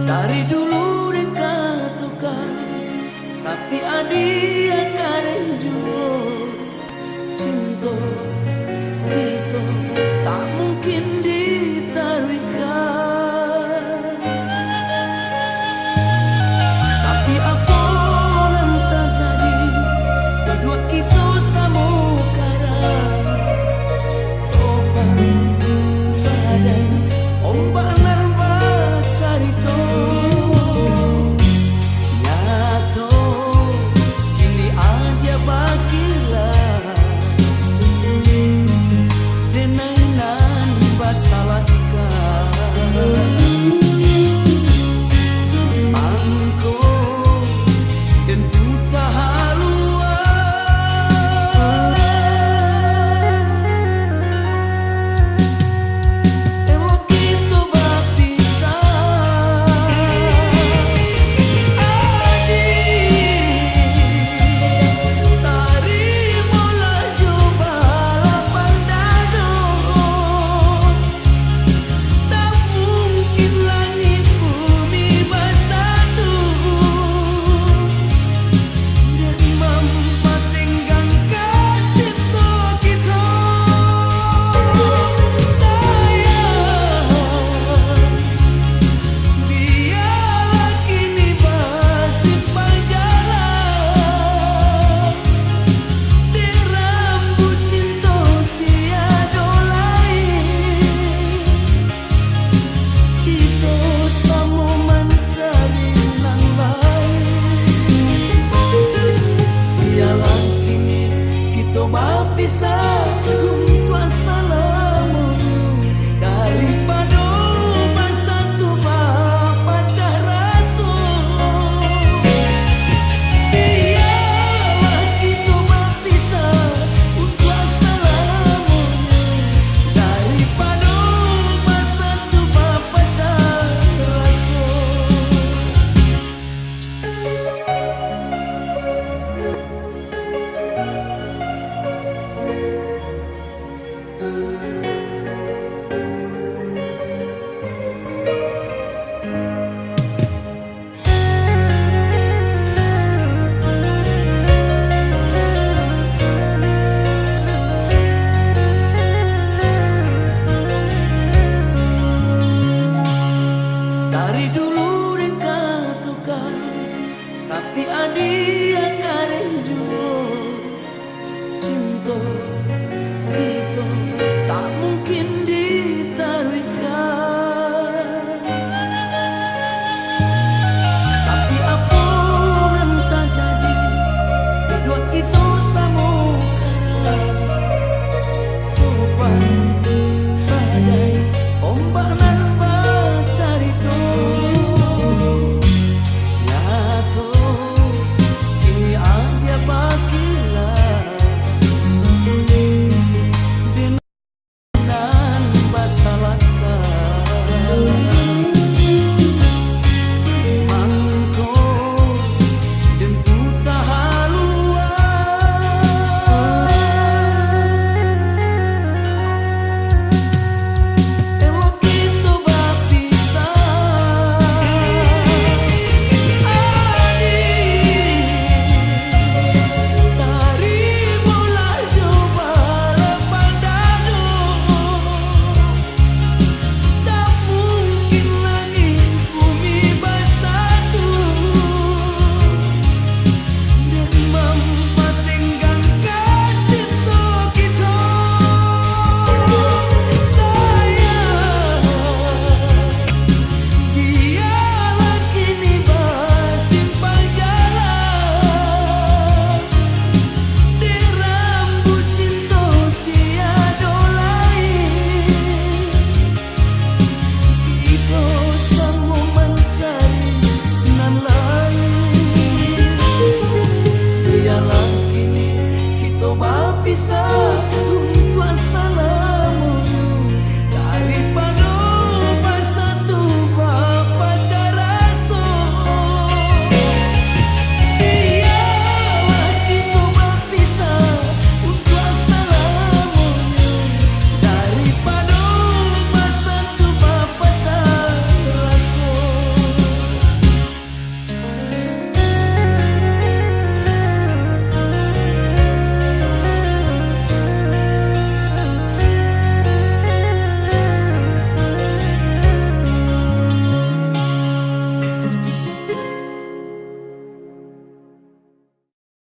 Dari dulu dikatakan, tapi adia kareh juga cinta kita tak mungkin ditaruhkan. Tapi apa yang terjadi, kedua kita sama karang topan badai ombak nerba carito nyato kini aja bagilah denainan basalahkan mangko dan buta haluan elok kita berpisah adik tarimalah coba lapang dada tak mungkin langit bumi bersatu dan mempertinggalkan cinta kita sayang biarlah kini bersimpang jalan di rambut cinta tiada lain kita sama mencari nan lain biarlah kini kita berpisah untuk assalamualaikum daripada bersatu berpecah rasa biarlah kita berpisah untuk assalamualaikum daripada bersatu berpecah rasa. Dari dulu dikatakan, tapi adia kareh juga cinta